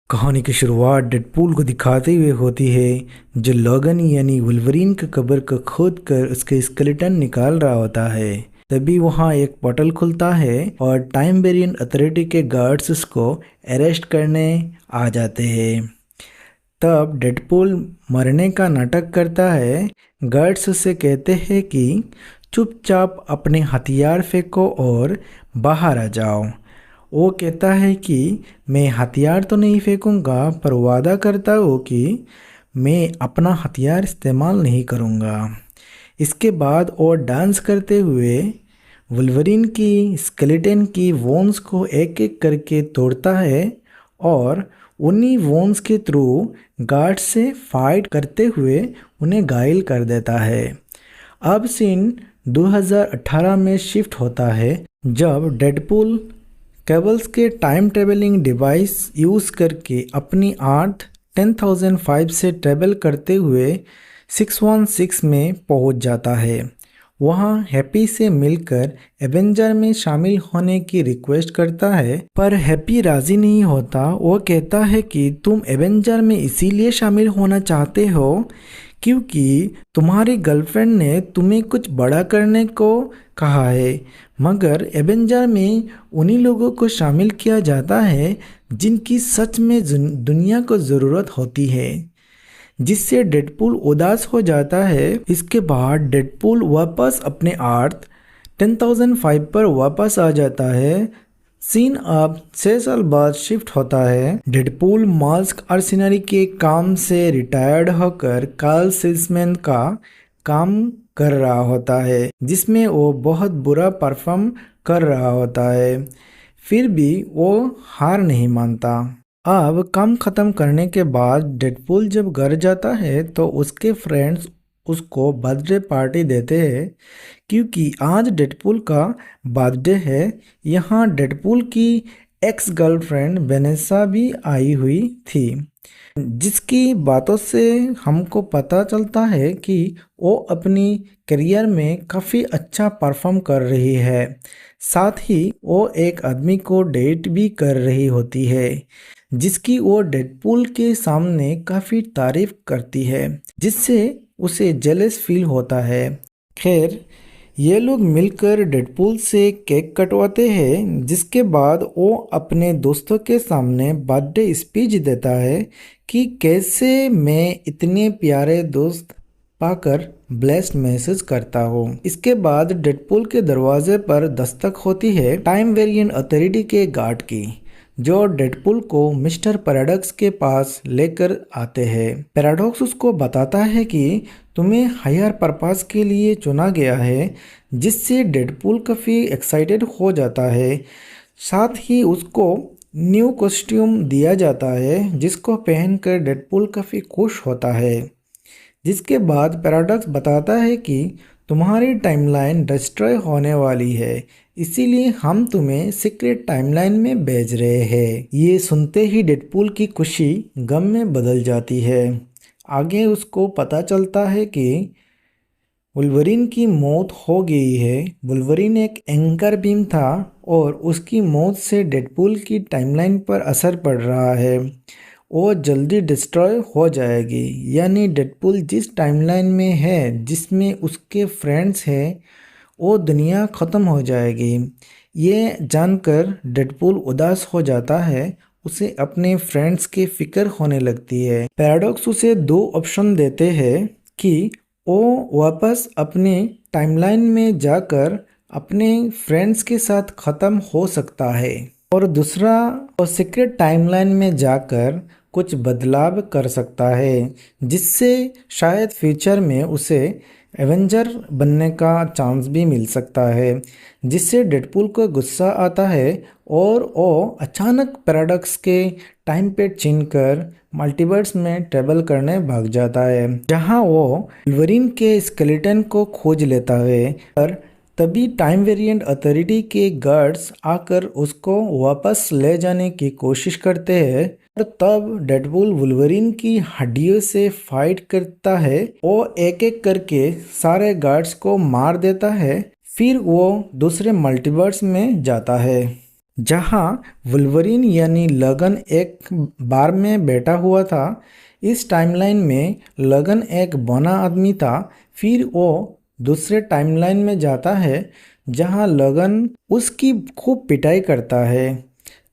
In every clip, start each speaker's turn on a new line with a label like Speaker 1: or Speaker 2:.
Speaker 1: कहानी की शुरुआत डेडपूल को दिखाते हुए होती है, जो लोगन यानी वुल्वरीन की कब्र को खोद कर उसके स्केलेटन निकाल रहा होता है। तभी वहाँ एक पोर्टल खुलता है और टाइम वेरियन अथॉरिटी के गार्ड्स उसको अरेस्ट करने आ जाते हैं। तब डेडपूल मरने का नाटक करता है। गार्ड्स उसे कहते हैं कि चुपचाप अपने हथियार फेंको और बाहर आ जाओ। वो कहता है कि मैं हथियार तो नहीं फेंकूंगा, पर वादा करता हूँ कि मैं अपना हथियार इस्तेमाल नहीं करूँगा। इसके बाद वो डांस करते हुए वुल्वरीन की स्केलेटन की वोन्स को एक एक करके तोड़ता है और उन्हीं वोन्स के थ्रू गार्ड से फाइट करते हुए उन्हें घायल कर देता है। अब सीन 2018 में शिफ्ट होता है, जब डेडपूल केबल्स के टाइम ट्रेवलिंग डिवाइस यूज़ करके अपनी अर्थ 10,005 से ट्रेवल करते हुए 616 में पहुंच जाता है। वहां हैप्पी से मिलकर एवेंजर में शामिल होने की रिक्वेस्ट करता है, पर हैप्पी राजी नहीं होता। वो कहता है कि तुम एवेंजर में इसीलिए शामिल होना चाहते हो क्योंकि तुम्हारी गर्लफ्रेंड ने तुम्हें कुछ बड़ा करने को कहा है, मगर एवेंजर में उन्हीं लोगों को शामिल किया जाता है जिनकी सच में दुनिया को ज़रूरत होती है, जिससे डेडपूल उदास हो जाता है। इसके बाद डेडपूल वापस अपने अर्थ 10,005 पर वापस आ जाता है। सीन अब 6 साल बाद शिफ्ट होता है। डेडपूल मास्क आर्सेनरी के काम से रिटायर्ड होकर कार सेल्समैन का काम कर रहा होता है, जिसमें वो बहुत बुरा परफॉर्म कर रहा होता है। फिर भी वो हार नहीं मानता। अब काम खत्म करने के बाद डेडपूल जब घर जाता है तो उसके फ्रेंड्स उसको बर्थडे पार्टी देते हैं, क्योंकि आज डेडपूल का बर्थडे है। यहाँ डेडपूल की एक्स गर्लफ्रेंड वेनेसा भी आई हुई थी, जिसकी बातों से हमको पता चलता है कि वो अपनी करियर में काफ़ी अच्छा परफॉर्म कर रही है। साथ ही वो एक आदमी को डेट भी कर रही होती है, जिसकी वो डेडपूल के सामने काफ़ी तारीफ करती है, जिससे उसे जेलस फील होता है। खैर, ये लोग मिलकर डेडपूल से केक कटवाते हैं, जिसके बाद वो अपने दोस्तों के सामने बर्थडे स्पीच देता है कि कैसे मैं इतने प्यारे दोस्त पाकर ब्लेस्ड महसूस करता हूँ। इसके बाद डेडपूल के दरवाजे पर दस्तक होती है टाइम वेरिएंट अथॉरिटी के गार्ड की, जो डेडपूल को मिस्टर पैराडॉक्स के पास लेकर आते हैं। पैराडॉक्स उसको बताता है कि तुम्हें हायर पर्पस के लिए चुना गया है, जिससे डेडपूल काफ़ी एक्साइटेड हो जाता है। साथ ही उसको न्यू कॉस्ट्यूम दिया जाता है, जिसको पहनकर डेडपूल काफ़ी खुश होता है। जिसके बाद पैराडॉक्स बताता है कि तुम्हारी टाइमलाइन डिस्ट्रॉय होने वाली है, इसीलिए हम तुम्हें सीक्रेट टाइमलाइन में भेज रहे हैं। ये सुनते ही डेडपूल की खुशी गम में बदल जाती है। आगे उसको पता चलता है कि वुल्वरीन की मौत हो गई है। वुल्वरीन एक एंकर बीम था और उसकी मौत से डेडपूल की टाइमलाइन पर असर पड़ रहा है। वो जल्दी डिस्ट्रॉय हो जाएगी, यानी डेडपूल जिस टाइमलाइन में है जिसमें उसके फ्रेंड्स हैं, वो दुनिया ख़त्म हो जाएगी। ये जानकर डेडपूल उदास हो जाता है। उसे अपने फ्रेंड्स की फिक्र होने लगती है। पैराडॉक्स उसे दो ऑप्शन देते हैं कि वो वापस अपने टाइमलाइन में जाकर अपने फ्रेंड्स के साथ ख़त्म हो सकता है, और दूसरा वो सीक्रेट टाइमलाइन में जाकर कुछ बदलाव कर सकता है, जिससे शायद फ्यूचर में उसे एवेंजर बनने का चांस भी मिल सकता है। जिससे डेडपूल को गुस्सा आता है और वो अचानक पैराडॉक्स के टाइम पे छीनकर मल्टीवर्स में ट्रेवल करने भाग जाता है, जहां वो वुल्वरीन के स्केलेटन को खोज लेता है। पर तभी टाइम वेरिएंट अथॉरिटी के गार्ड्स आकर उसको वापस ले जाने की कोशिश करते हैं, और तब डेडपूल वुल्वरीन की हड्डियों से फाइट करता है। वो एक एक करके सारे गार्ड्स को मार देता है। फिर वो दूसरे मल्टीवर्स में जाता है, जहां वुल्वरीन यानी लगन एक बार में बैठा हुआ था। इस टाइमलाइन में लगन एक बौना आदमी था। फिर वो दूसरे टाइमलाइन में जाता है जहां लगन उसकी खूब पिटाई करता है।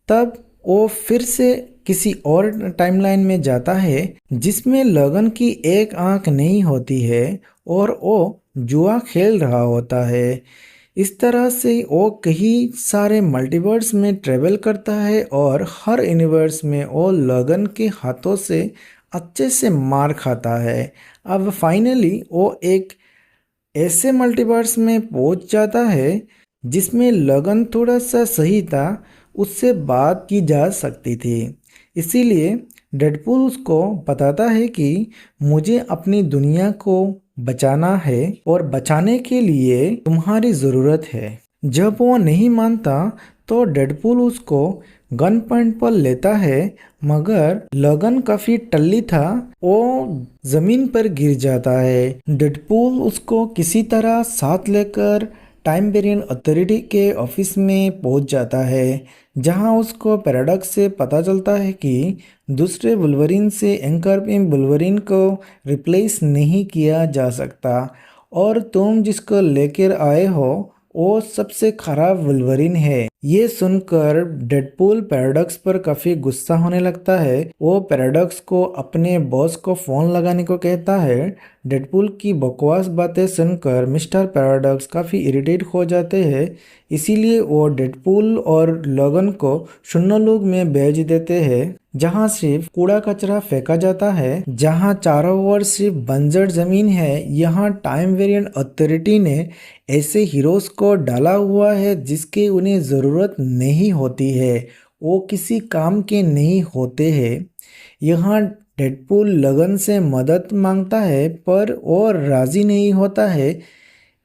Speaker 1: तब वो फिर से किसी और टाइमलाइन में जाता है जिसमें लगन की एक आंख नहीं होती है और वो जुआ खेल रहा होता है। इस तरह से वो कई सारे मल्टीवर्स में ट्रेवल करता है और हर यूनिवर्स में वो लगन के हाथों से अच्छे से मार खाता है। अब फाइनली वो एक ऐसे मल्टीवर्स में पहुंच जाता है जिसमें लगन थोड़ा सा सही था, उससे बात की जा सकती थी। इसीलिए डेडपूल उसको बताता है कि मुझे अपनी दुनिया को बचाना है और बचाने के लिए तुम्हारी ज़रूरत है। जब वो नहीं मानता तो डेडपूल उसको गन पॉइंट पर लेता है, मगर लगन काफी टल्ली था, वो जमीन पर गिर जाता है। डेडपूल उसको किसी तरह साथ लेकर टाइम वेरिएंट अथॉरिटी के ऑफिस में पहुंच जाता है, जहां उसको पैराडॉक्स से पता चलता है कि दूसरे वुल्वरीन से एंकर में वुल्वरीन को रिप्लेस नहीं किया जा सकता और तुम जिसको लेकर आए हो वो सबसे खराब वुल्वरीन है। ये सुनकर डेडपूल पैराडॉक्स पर काफी गुस्सा होने लगता है। वो पैराडॉक्स को अपने बॉस को फोन लगाने को कहता है। डेडपूल की बकवास बातें सुनकर मिस्टर पैराडॉक्स काफी इरिटेट हो जाते हैं। इसीलिए वो डेडपूल और लोगन को शून्य लोग में भेज देते हैं, जहां सिर्फ कूड़ा कचरा फेंका जाता है, जहां चारों ओर सिर्फ बंजर जमीन है। यहाँ टाइम वेरिएंट अथॉरिटी ने ऐसे हीरोज को डाला हुआ है जिसकी उन्हें ज़रूरत नहीं होती है, वो किसी काम के नहीं होते हैं। यहाँ डेडपूल लगन से मदद मांगता है पर वो राजी नहीं होता है।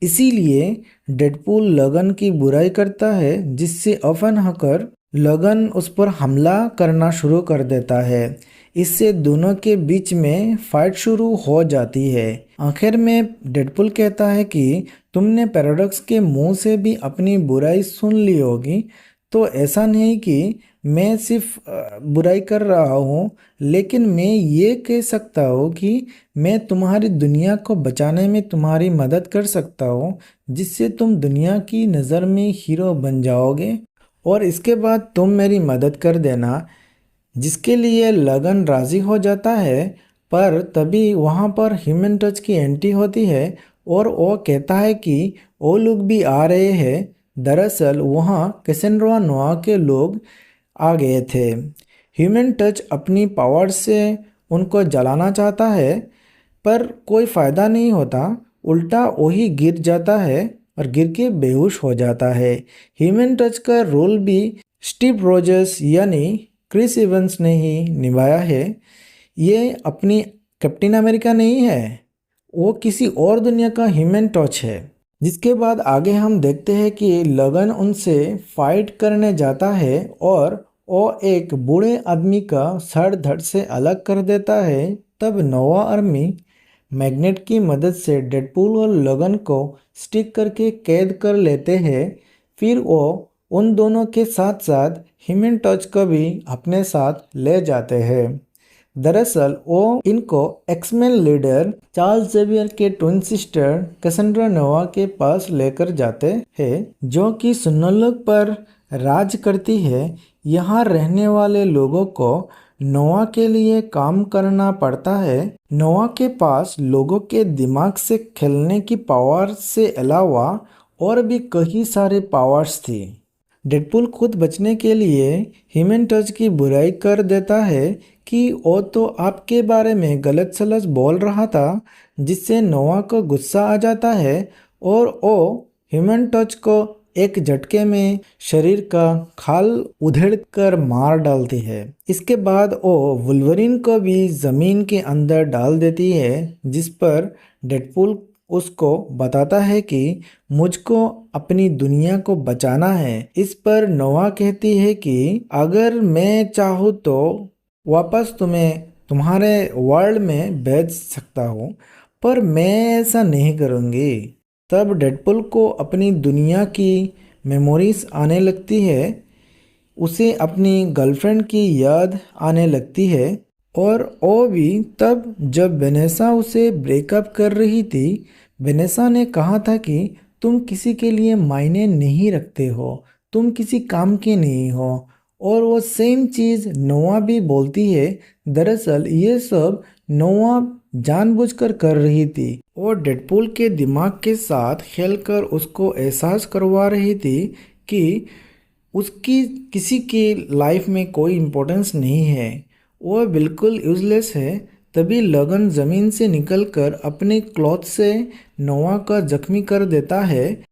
Speaker 1: इसीलिए डेडपूल लगन की बुराई करता है, जिससे अफन होकर लगन उस पर हमला करना शुरू कर देता है। इससे दोनों के बीच में फाइट शुरू हो जाती है। आखिर में डेडपूल कहता है कि तुमने पैराडॉक्स के मुंह से भी अपनी बुराई सुन ली होगी, तो ऐसा नहीं कि मैं सिर्फ बुराई कर रहा हूँ, लेकिन मैं ये कह सकता हूँ कि मैं तुम्हारी दुनिया को बचाने में तुम्हारी मदद कर सकता हूँ, जिससे तुम दुनिया की नज़र में हीरो बन जाओगे और इसके बाद तुम मेरी मदद कर देना। जिसके लिए लगन राज़ी हो जाता है, पर तभी वहाँ पर ह्यूमन टच की एंट्री होती है और वो कहता है कि वो लोग भी आ रहे हैं। दरअसल वहाँ कैसेंड्रा नोआ के लोग आ गए थे। ह्यूमन टच अपनी पावर से उनको जलाना चाहता है, पर कोई फ़ायदा नहीं होता, उल्टा वही गिर जाता है और गिर के बेहोश हो जाता है। ह्यूमन टच का रोल भी स्टीव रोजर्स यानी क्रिस इवंस ने ही निभाया है। ये अपनी कैप्टन अमेरिका नहीं है, वो किसी और दुनिया का ह्यूमन टच है। जिसके बाद आगे हम देखते हैं कि लगन उनसे फाइट करने जाता है और वो एक बूढ़े आदमी का सर धड़ से अलग कर देता है। तब नोवा आर्मी मैग्नेट की मदद से डेडपूल और लगन को स्टिक करके कैद कर लेते हैं। फिर वो उन दोनों के साथ साथ ह्यूमन टच को भी अपने साथ ले जाते हैं। दरअसल वो इनको एक्समैन लीडर चार्ल्स जेवियर के ट्विन सिस्टर कैसेंड्रा नोवा के पास लेकर जाते हैं, जो कि सुन्नोलोक पर राज करती है। यहाँ रहने वाले लोगों को नोवा के लिए काम करना पड़ता है। नोवा के पास लोगों के दिमाग से खेलने की पावर से अलावा और भी कई सारे पावर्स थी। डेडपूल खुद बचने के लिए ह्यूमन टच की बुराई कर देता है कि वो तो आपके बारे में गलत सलत बोल रहा था, जिससे नोवा को गुस्सा आ जाता है और वो ह्यूमन टच को एक झटके में शरीर का खाल उधेड़ कर मार डालती है। इसके बाद वो वुल्वरीन को भी जमीन के अंदर डाल देती है, जिस पर डेडपूल उसको बताता है कि मुझको अपनी दुनिया को बचाना है। इस पर नोवा कहती है कि अगर मैं चाहूँ तो वापस तुम्हें तुम्हारे वर्ल्ड में भेज सकता हूँ, पर मैं ऐसा नहीं करूँगी। तब डेडपूल को अपनी दुनिया की मेमोरीज आने लगती है। उसे अपनी गर्लफ्रेंड की याद आने लगती है और वो भी तब जब वेनेसा उसे ब्रेकअप कर रही थी। वेनेसा ने कहा था कि तुम किसी के लिए मायने नहीं रखते हो, तुम किसी काम के नहीं हो। और वो सेम चीज़ नोआ भी बोलती है। दरअसल ये सब नोआ जानबूझकर कर रही थी और डेडपूल के दिमाग के साथ खेलकर उसको एहसास करवा रही थी कि उसकी किसी की लाइफ में कोई इम्पोर्टेंस नहीं है, वो बिल्कुल यूजलेस है। तभी लगन ज़मीन से निकलकर अपने क्लॉथ से नोआ का जख्मी कर देता है,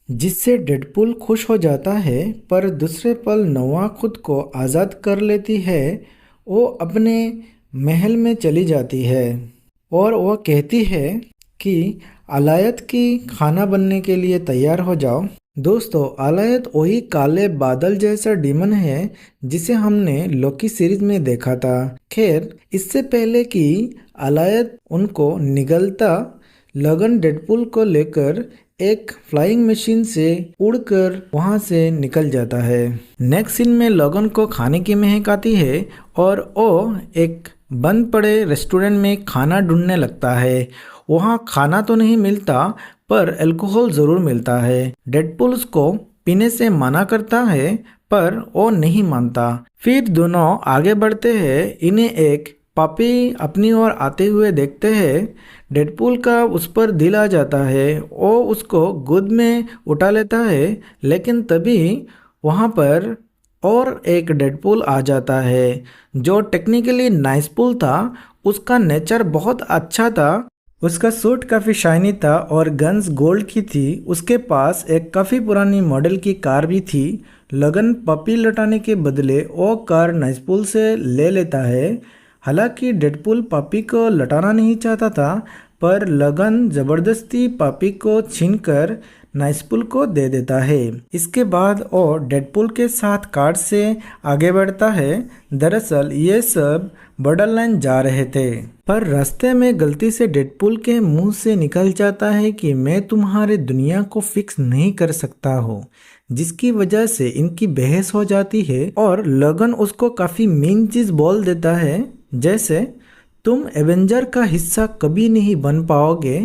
Speaker 1: जिससे डेडपूल खुश हो जाता है। पर दूसरे पल नोआ खुद को आज़ाद कर लेती है। वो अपने महल में चली जाती है और वह कहती है कि आलायत की खाना बनने के लिए तैयार हो जाओ। दोस्तों, आलायत वही काले बादल जैसा डीमन है जिसे हमने लोकी सीरीज में देखा था। खैर, इससे पहले कि आलायत उनको निगलता, लगन डेडपूल को लेकर एक फ्लाइंग मशीन से उड़कर वहां से निकल जाता है। नेक्स्ट सीन में लगन को खाने की महक आती है और वो एक बंद पड़े रेस्टोरेंट में खाना ढूंढने लगता है। वहाँ खाना तो नहीं मिलता पर अल्कोहल ज़रूर मिलता है। डेडपूल उसको पीने से मना करता है पर वो नहीं मानता। फिर दोनों आगे बढ़ते हैं। इन्हें एक पापी अपनी ओर आते हुए देखते हैं। डेडपूल का उस पर दिल आ जाता है। वो उसको गोद में उठा लेता है, लेकिन तभी वहाँ पर और एक डेडपूल आ जाता है जो टेक्निकली नाइसपूल था। उसका नेचर बहुत अच्छा था। उसका सूट काफ़ी शाइनी था और गन्स गोल्ड की थी। उसके पास एक काफ़ी पुरानी मॉडल की कार भी थी। लगन पपी लौटाने के बदले वो कार नाइसपूल से ले लेता है। हालांकि डेडपूल पपी को लौटाना नहीं चाहता था, पर लगन ज़बरदस्ती पपी को छीनकर नाइसपूल को दे देता है। इसके बाद वो डेडपूल के साथ कार से आगे बढ़ता है। दरअसल ये सब बॉर्डरलाइन जा रहे थे, पर रास्ते में गलती से डेडपूल के मुंह से निकल जाता है कि मैं तुम्हारे दुनिया को फिक्स नहीं कर सकता हूँ, जिसकी वजह से इनकी बहस हो जाती है और लगन उसको काफ़ी मीन चीज़ बोल देता है, जैसे तुम एवेंजर का हिस्सा कभी नहीं बन पाओगे,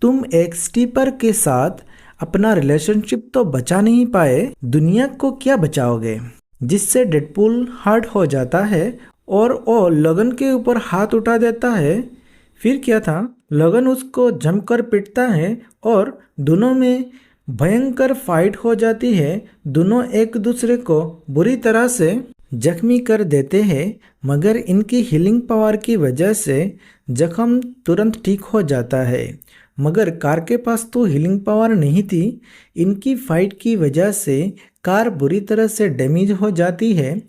Speaker 1: तुम एक स्टीपर के साथ अपना रिलेशनशिप तो बचा नहीं पाए, दुनिया को क्या बचाओगे। जिससे डेडपूल हर्ट हो जाता है और वो लगन के ऊपर हाथ उठा देता है। फिर क्या था, लगन उसको जमकर पीटता है और दोनों में भयंकर फाइट हो जाती है। दोनों एक दूसरे को बुरी तरह से जख्मी कर देते हैं, मगर इनकी हीलिंग पावर की वजह से जख्म तुरंत ठीक हो जाता है। मगर कार के पास तो हीलिंग पावर नहीं थी। इनकी फाइट की वजह से कार बुरी तरह से डैमेज हो जाती है।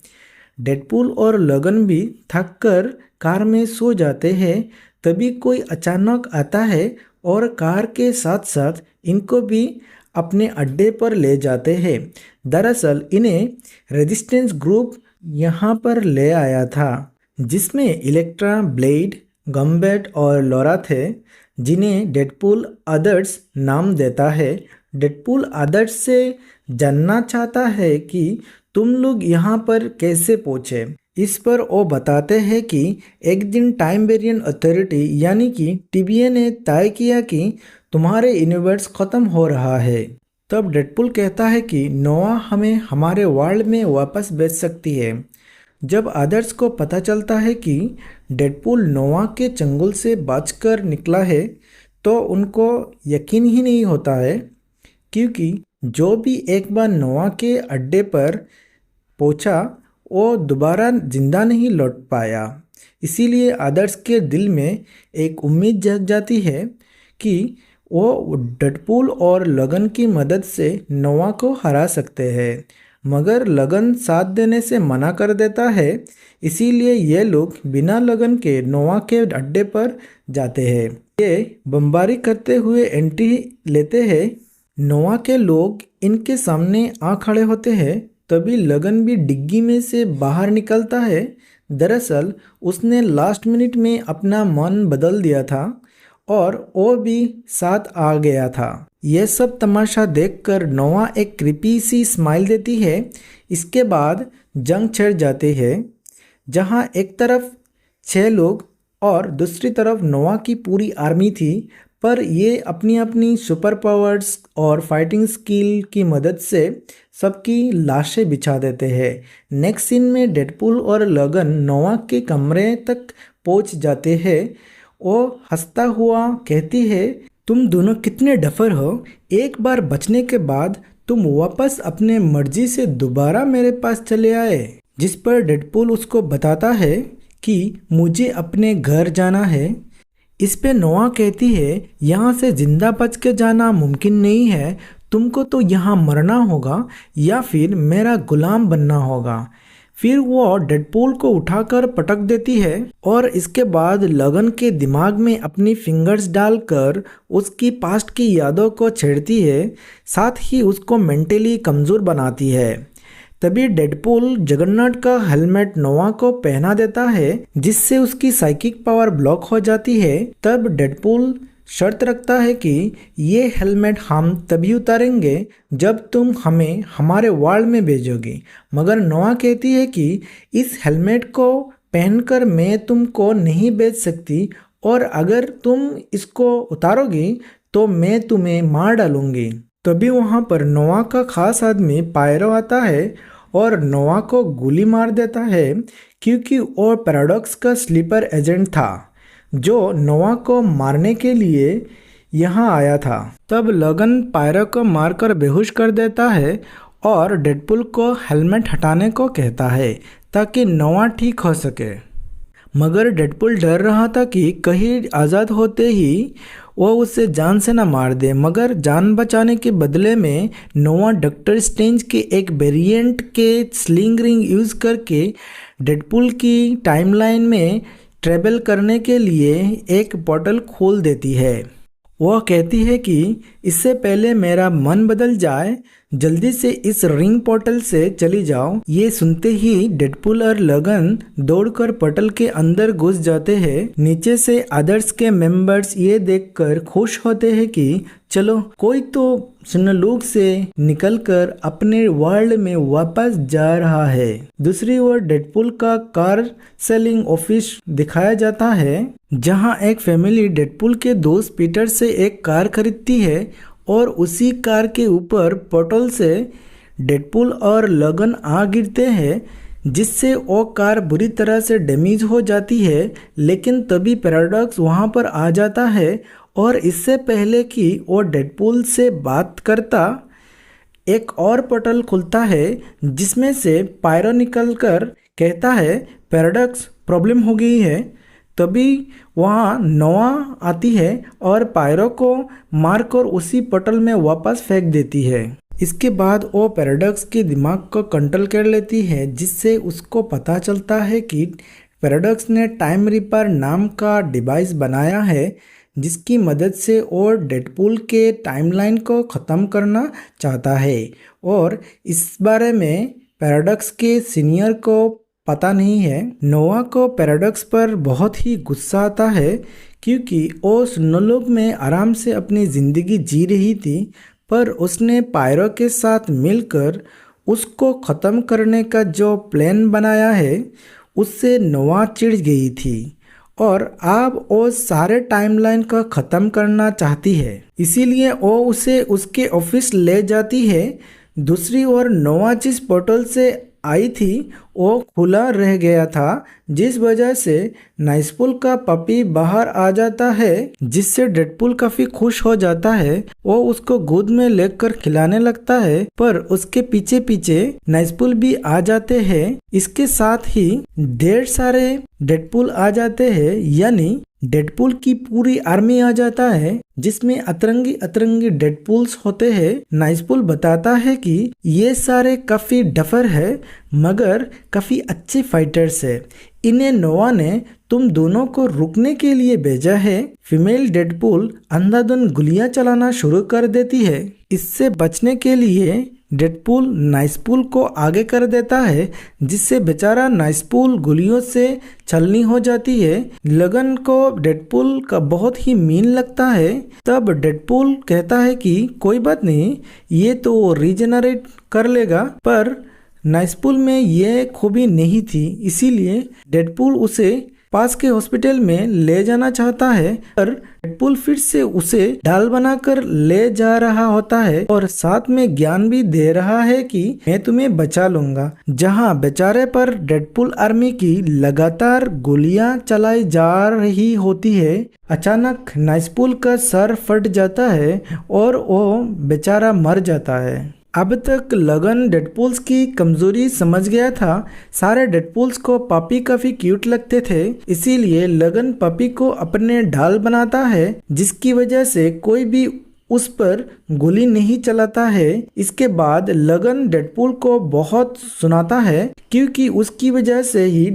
Speaker 1: डेडपूल और लगन भी थक कर कार में सो जाते हैं। तभी कोई अचानक आता है और कार के साथ साथ इनको भी अपने अड्डे पर ले जाते हैं। दरअसल इन्हें रेजिस्टेंस ग्रुप यहाँ पर ले आया था, जिसमें इलेक्ट्रा, ब्लेड, गम्बैट और लॉरा थे, जिन्हें डेडपूल अदर्स नाम देता है। डेडपूल अदर्स से जानना चाहता है कि तुम लोग यहाँ पर कैसे पहुँचे। इस पर वो बताते हैं कि एक दिन टाइम वेरिएंट अथॉरिटी यानी कि टीबीए ने तय किया कि तुम्हारे यूनिवर्स ख़त्म हो रहा है। तब डेडपूल कहता है कि नोआ हमें हमारे वर्ल्ड में वापस भेज सकती है। जब अदर्स को पता चलता है कि डेडपूल नोआ के चंगुल से बचकर निकला है, तो उनको यकीन ही नहीं होता है, क्योंकि जो भी एक बार नोआ के अड्डे पर पहुंचा वो दोबारा जिंदा नहीं लौट पाया। इसीलिए अदर्स के दिल में एक उम्मीद जग जाती है कि वो डेडपूल और लगन की मदद से नोआ को हरा सकते हैं। मगर लगन साथ देने से मना कर देता है। इसीलिए ये लोग बिना लगन के नोआ के अड्डे पर जाते हैं। ये बमबारी करते हुए एंट्री लेते हैं। नोआ के लोग इनके सामने आ खड़े होते हैं। तभी लगन भी डिग्गी में से बाहर निकलता है। दरअसल उसने लास्ट मिनट में अपना मन बदल दिया था और वो भी साथ आ गया था। यह सब तमाशा देखकर नोआ एक क्रीपी सी स्माइल देती है। इसके बाद जंग छिड़ जाती है, जहां एक तरफ 6 लोग और दूसरी तरफ नोआ की पूरी आर्मी थी, पर ये अपनी अपनी सुपर पावर्स और फाइटिंग स्किल की मदद से सबकी लाशें बिछा देते हैं। नेक्स्ट सीन में डेडपूल और लोगन नोआ के कमरे तक पहुंच जाते हैं। वो हंसता हुआ कहती है, तुम दोनों कितने डफर हो, एक बार बचने के बाद तुम वापस अपने मर्जी से दोबारा मेरे पास चले आए। जिस पर डेडपूल उसको बताता है कि मुझे अपने घर जाना है। इस पे नोआ कहती है, यहाँ से जिंदा बच के जाना मुमकिन नहीं है, तुमको तो यहाँ मरना होगा या फिर मेरा गुलाम बनना होगा। फिर वो डेडपूल को उठाकर पटक देती है और इसके बाद लोगन के दिमाग में अपनी फिंगर्स डालकर उसकी पास्ट की यादों को छेड़ती है, साथ ही उसको मेंटली कमज़ोर बनाती है। तभी डेडपूल जगन्नाथ का हेलमेट नोआ को पहना देता है, जिससे उसकी साइकिक पावर ब्लॉक हो जाती है। तब डेडपूल शर्त रखता है कि ये हेलमेट हम तभी उतारेंगे जब तुम हमें हमारे वर्ल्ड में भेजोगे। मगर नोआ कहती है कि इस हेलमेट को पहनकर मैं तुमको नहीं भेज सकती, और अगर तुम इसको उतारोगी तो मैं तुम्हें मार डालूंगी। तभी वहाँ पर नोआ का खास आदमी पायरो आता है और नोआ को गोली मार देता है, क्योंकि वो पैराडॉक्स का स्लीपर एजेंट था जो नोआ को मारने के लिए यहाँ आया था। तब लोगन पायरो को मारकर बेहोश कर देता है और डेडपूल को हेलमेट हटाने को कहता है ताकि नोआ ठीक हो सके। मगर डेडपूल डर रहा था कि कहीं आज़ाद होते ही वो उसे जान से न मार दे। मगर जान बचाने के बदले में नोआ डॉक्टर स्ट्रेंज के एक वेरिएंट के स्लिंग रिंग यूज़ करके डेडपूल की टाइमलाइन में ट्रैवल करने के लिए एक पोर्टल खोल देती है। वह कहती है कि इससे पहले मेरा मन बदल जाए, जल्दी से इस रिंग पोर्टल से चली जाओ। ये सुनते ही डेडपूल और लोगन दौड़कर पोर्टल के अंदर घुस जाते हैं। नीचे से अदर्स के मेंबर्स ये देखकर खुश होते हैं कि चलो कोई तो सुनलूक से निकलकर अपने वर्ल्ड में वापस जा रहा है। दूसरी ओर डेडपूल का कार सेलिंग ऑफिस दिखाया जाता है, जहां एक फैमिली डेडपूल के दोस्त पीटर से एक कार खरीदती है और उसी कार के ऊपर पोर्टल से डेडपूल और लोगन आ गिरते हैं, जिससे वो कार बुरी तरह से डैमेज हो जाती है। लेकिन तभी पैराडॉक्स वहां पर आ जाता है और इससे पहले कि वो डेडपूल से बात करता, एक और पोर्टल खुलता है जिसमें से पायरो निकलकर कहता है पैराडॉक्स प्रॉब्लम हो गई है। तभी वहाँ नोआ आती है और पायरो को मारकर उसी पोर्टल में वापस फेंक देती है। इसके बाद वो पैराडॉक्स के दिमाग को कंट्रोल कर लेती है, जिससे उसको पता चलता है कि पैराडॉक्स ने टाइम रिपर नाम का डिवाइस बनाया है, जिसकी मदद से वो डेडपूल के टाइमलाइन को ख़त्म करना चाहता है। और इस बारे में पैराडॉक्स के सीनियर को पता नहीं है। नोआ को पैराडॉक्स पर बहुत ही गुस्सा आता है, क्योंकि वो सुनोलोक में आराम से अपनी ज़िंदगी जी रही थी, पर उसने पायरो के साथ मिलकर उसको ख़त्म करने का जो प्लान बनाया है उससे नोआ चिढ़ गई थी और अब वो सारे टाइमलाइन को ख़त्म करना चाहती है। इसीलिए वो उसे उसके ऑफिस ले जाती है। दूसरी ओर नोआ जिस पोर्टल से आई थी वो खुला रह गया था, जिस वजह से नाइसपुल का पपी बाहर आ जाता है, जिससे डेडपूल काफी खुश हो जाता है। वो उसको गोद में लेकर खिलाने लगता है, पर उसके पीछे पीछे नाइसपुल भी आ जाते हैं। इसके साथ ही ढेर सारे डेडपूल आ जाते हैं, यानी डेडपूल की पूरी आर्मी आ जाता है, जिसमें अतरंगी अतरंगी डेडपूल्स होते हैं। नाइसपुल बताता है कि ये सारे काफी डफर है, मगर काफी अच्छे फाइटर्स है। इन्हें नोआ ने तुम दोनों को रुकने के लिए भेजा है। फीमेल डेडपूल अंधाधुंध गोलियां चलाना शुरू कर देती है। इससे बचने के लिए डेडपूल नाइसपूल को आगे कर देता है, जिससे बेचारा नाइसपूल गोलियों से छलनी हो जाती है। लगन को डेडपूल का बहुत ही मीन लगता है। तब डेडपूल कहता है कि कोई बात नहीं, ये तो रीजनरेट कर लेगा, पर नाइसपूल में ये खूबी नहीं थी, इसीलिए डेडपूल उसे पास के हॉस्पिटल में ले जाना चाहता है। पर डेडपूल फिर से उसे ढाल बनाकर ले जा रहा होता है और साथ में ज्ञान भी दे रहा है कि मैं तुम्हें बचा लूंगा। जहां बेचारे पर डेडपूल आर्मी की लगातार गोलियां चलाई जा रही होती है, अचानक नाइसपूल का सर फट जाता है और वो बेचारा मर जाता है। अब तक लगन डेडपूल्स की कमजोरी समझ गया था। सारे डेडपूल्स को पपी काफी क्यूट लगते थे, इसीलिए लगन पपी को अपने ढाल बनाता है, जिसकी वजह से कोई भी उस पर गोली नहीं चलाता है। इसके बाद लगन डेडपूल को बहुत सुनाता है, क्योंकि उसकी वजह से ही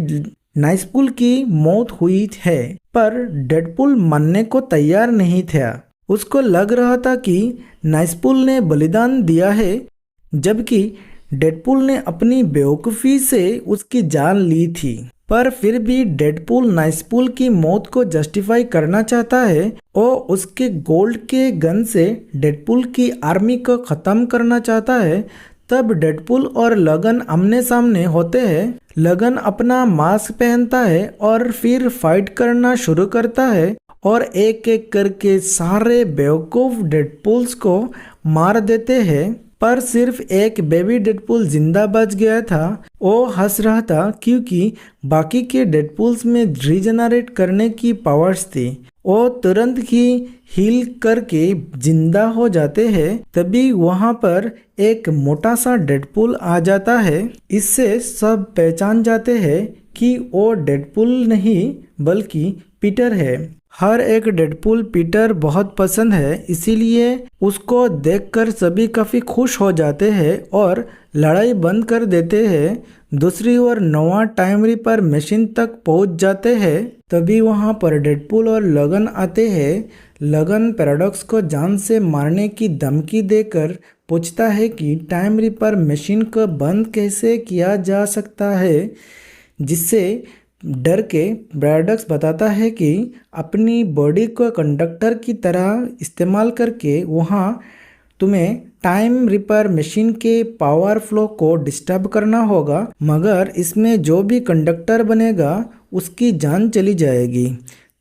Speaker 1: नाइसपूल की मौत हुई है। पर डेडपूल मानने को तैयार नहीं था। उसको लग रहा था कि नाइसपूल ने बलिदान दिया है, जबकि डेडपूल ने अपनी बेवकूफ़ी से उसकी जान ली थी। पर फिर भी डेडपूल नाइसपूल की मौत को जस्टिफाई करना चाहता है और उसके गोल्ड के गन से डेडपूल की आर्मी को ख़त्म करना चाहता है। तब डेडपूल और लगन आमने सामने होते हैं। लगन अपना मास्क पहनता है और फिर फाइट करना शुरू करता है और एक एक करके सारे बेवकूफ़ डेडपूल्स को मार देते हैं। पर सिर्फ एक बेबी डेडपूल जिंदा बच गया था। वो हंस रहा था क्योंकि बाकी के डेडपूल्स में रीजनरेट करने की पावर्स थी। वो तुरंत ही हील करके जिंदा हो जाते हैं। तभी वहां पर एक मोटा सा डेडपूल आ जाता है। इससे सब पहचान जाते हैं कि वो डेडपूल नहीं बल्कि पीटर है। हर एक डेडपूल पीटर बहुत पसंद है, इसीलिए उसको देखकर सभी काफ़ी खुश हो जाते हैं और लड़ाई बंद कर देते हैं। दूसरी ओर नोवा टाइम रिपर मशीन तक पहुंच जाते हैं। तभी वहां पर डेडपूल और लगन आते हैं। लगन पैराडॉक्स को जान से मारने की धमकी देकर पूछता है कि टाइम रिपर मशीन को बंद कैसे किया जा सकता है, जिससे डर के पैराडॉक्स बताता है कि अपनी बॉडी को कंडक्टर की तरह इस्तेमाल करके वहाँ तुम्हें टाइम रिपर मशीन के पावर फ्लो को डिस्टर्ब करना होगा, मगर इसमें जो भी कंडक्टर बनेगा उसकी जान चली जाएगी।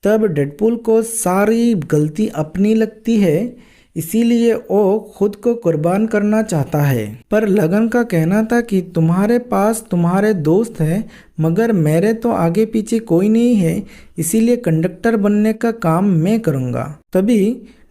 Speaker 1: तब डेडपूल को सारी गलती अपनी लगती है, इसीलिए वो खुद को कुर्बान करना चाहता है। पर लगन का कहना था कि तुम्हारे पास तुम्हारे दोस्त हैं, मगर मेरे तो आगे पीछे कोई नहीं है, इसीलिए कंडक्टर बनने का काम मैं करूँगा। तभी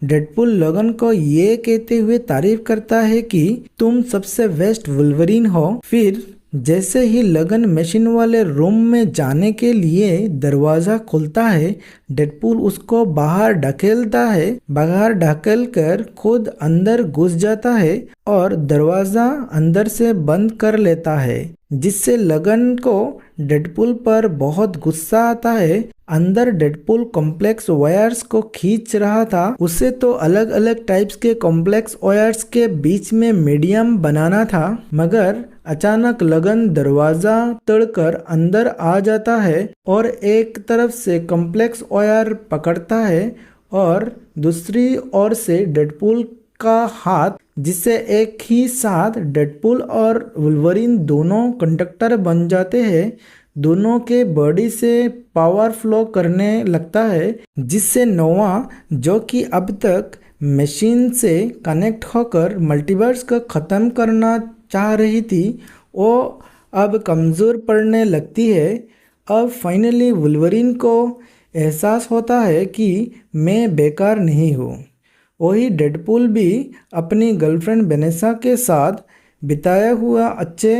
Speaker 1: डेडपूल लगन को ये कहते हुए तारीफ करता है कि तुम सबसे बेस्ट वुल्वरीन हो। फिर जैसे ही लगन मशीन वाले रूम में जाने के लिए दरवाज़ा खुलता है, डेडपूल उसको बाहर ढकेलता है। बाहर ढकेल कर खुद अंदर घुस जाता है और दरवाज़ा अंदर से बंद कर लेता है, जिससे लगन को डेडपूल पर बहुत गुस्सा आता है। अंदर डेडपूल कॉम्प्लेक्स वायर्स को खींच रहा था। उसे तो अलग अलग टाइप्स के कॉम्प्लेक्स वायर्स के बीच में मीडियम बनाना था, मगर अचानक लगन दरवाजा तोड़कर अंदर आ जाता है और एक तरफ से कॉम्प्लेक्स वायर पकड़ता है और दूसरी ओर से डेडपूल का हाथ, जिससे एक ही साथ डेडपूल और वुल्वरीन दोनों कंडक्टर बन जाते हैं। दोनों के बॉडी से पावर फ्लो करने लगता है, जिससे नोवा, जो कि अब तक मशीन से कनेक्ट होकर मल्टीवर्स को ख़त्म करना चाह रही थी, वो अब कमज़ोर पड़ने लगती है। अब फाइनली वुल्वरीन को एहसास होता है कि मैं बेकार नहीं हूँ। वही डेडपूल भी अपनी गर्लफ्रेंड वेनेसा के साथ बिताया हुआ अच्छे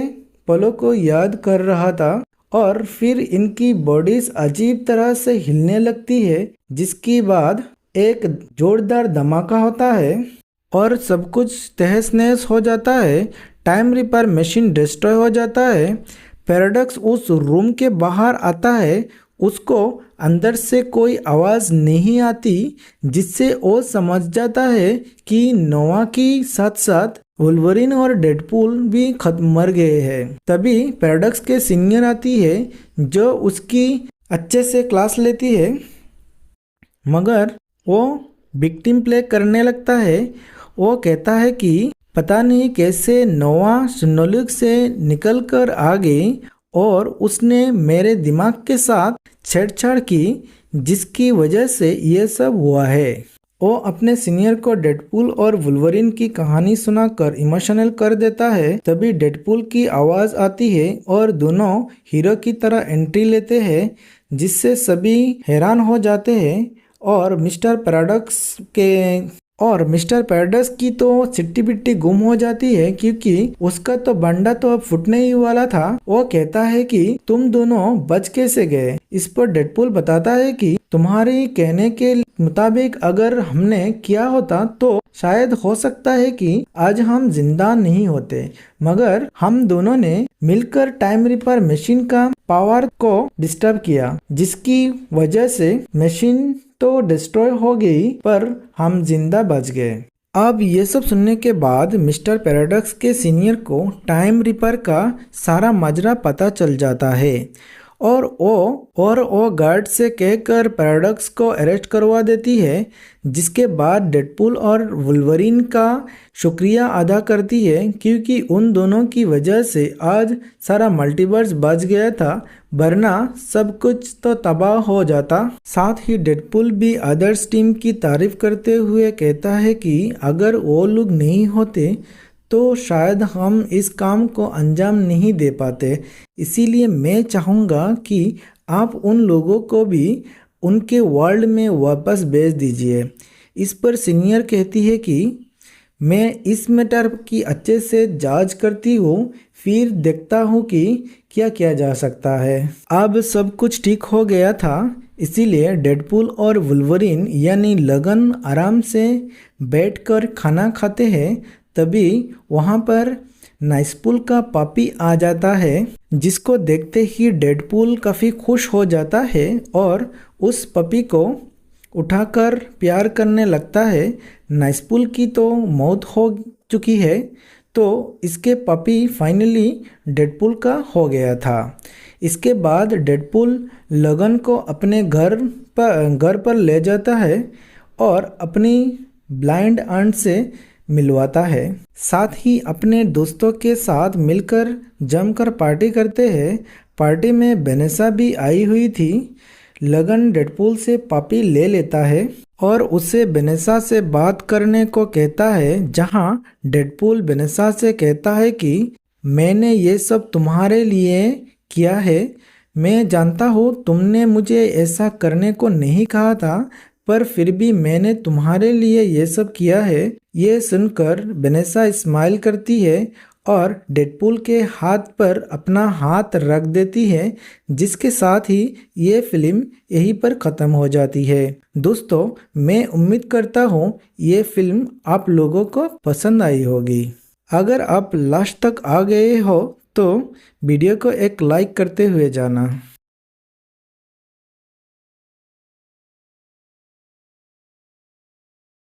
Speaker 1: पलों को याद कर रहा था और फिर इनकी बॉडीज अजीब तरह से हिलने लगती है, जिसके बाद एक जोरदार धमाका होता है और सब कुछ तहस नहस हो जाता है। टाइम रिपर मशीन डिस्ट्रॉय हो जाता है। पैराडॉक्स उस रूम के बाहर आता है। उसको अंदर से कोई आवाज़ नहीं आती, जिससे वो समझ जाता है कि नोवा की साथ साथ वुल्वरीन और डेडपूल भी मर गए हैं। तभी पैराडॉक्स के सीनियर आती है जो उसकी अच्छे से क्लास लेती है, मगर वो विक्टिम प्ले करने लगता है। वो कहता है कि पता नहीं कैसे नोआ सुनोलुक से निकलकर आ गई और उसने मेरे दिमाग के साथ छेड़छाड़ की, जिसकी वजह से ये सब हुआ है। वो अपने सीनियर को डेडपूल और वुल्वरीन की कहानी सुनाकर इमोशनल कर देता है। तभी डेडपूल की आवाज़ आती है और दोनों हीरो की तरह एंट्री लेते हैं, जिससे सभी हैरान हो जाते हैं। और मिस्टर पैराडॉक्स की तो चिट्टी बिट्टी गुम हो जाती है, क्योंकि उसका तो बंडा तो अब फुटने ही वाला था। वो कहता है कि तुम दोनों बच कैसे गए। इस पर डेडपूल बताता है कि तुम्हारे कहने के मुताबिक अगर हमने किया होता तो शायद हो सकता है कि आज हम जिंदा नहीं होते, मगर हम दोनों ने मिलकर टाइम रिपर मशीन का पावर को डिस्टर्ब किया, जिसकी वजह से मशीन तो डिस्ट्रॉय हो गई पर हम जिंदा बच गए। अब ये सब सुनने के बाद मिस्टर पैराडॉक्स के सीनियर को टाइम रिपर का सारा माजरा पता चल जाता है और वो गार्ड से कहकर पैराडॉक्स को अरेस्ट करवा देती है, जिसके बाद डेडपूल और वुल्वरीन का शुक्रिया अदा करती है, क्योंकि उन दोनों की वजह से आज सारा मल्टीवर्स बच गया था, वरना सब कुछ तो तबाह हो जाता। साथ ही डेडपूल भी अदर्स टीम की तारीफ करते हुए कहता है कि अगर वो लोग नहीं होते तो शायद हम इस काम को अंजाम नहीं दे पाते। इसीलिए मैं चाहूँगा कि आप उन लोगों को भी उनके वर्ल्ड में वापस भेज दीजिए। इस पर सीनियर कहती है कि मैं इस मैटर की अच्छे से जांच करती हूँ, फिर देखता हूँ कि क्या किया जा सकता है। अब सब कुछ ठीक हो गया था, इसीलिए डेडपूल और वुल्वरीन यानी लगन आराम से बैठकर खाना खाते हैं। तभी वहाँ पर नाइसपुल का पापी आ जाता है, जिसको देखते ही डेडपूल काफ़ी खुश हो जाता है और उस पपी को उठाकर प्यार करने लगता है। नाइसपुल की तो मौत हो चुकी है, तो इसके पपी फाइनली डेडपूल का हो गया था। इसके बाद डेडपूल लगन को अपने घर पर ले जाता है और अपनी ब्लाइंड आंट से मिलवाता है। साथ ही अपने दोस्तों के साथ मिलकर जमकर पार्टी करते हैं। पार्टी में वेनेसा भी आई हुई थी। लगन डेडपूल से पापी ले लेता है और उसे वेनेसा से बात करने को कहता है, जहां डेडपूल वेनेसा से कहता है कि मैंने ये सब तुम्हारे लिए किया है। मैं जानता हूँ तुमने मुझे ऐसा करने को नहीं कहा था, पर फिर भी मैंने तुम्हारे लिए ये सब किया है। ये सुनकर वेनेसा स्माइल करती है और डेडपूल के हाथ पर अपना हाथ रख देती है, जिसके साथ ही ये फिल्म यहीं पर ख़त्म हो जाती है। दोस्तों, मैं उम्मीद करता हूँ ये फिल्म आप लोगों को पसंद आई होगी। अगर आप लास्ट तक आ गए हो तो वीडियो को एक लाइक करते हुए जाना।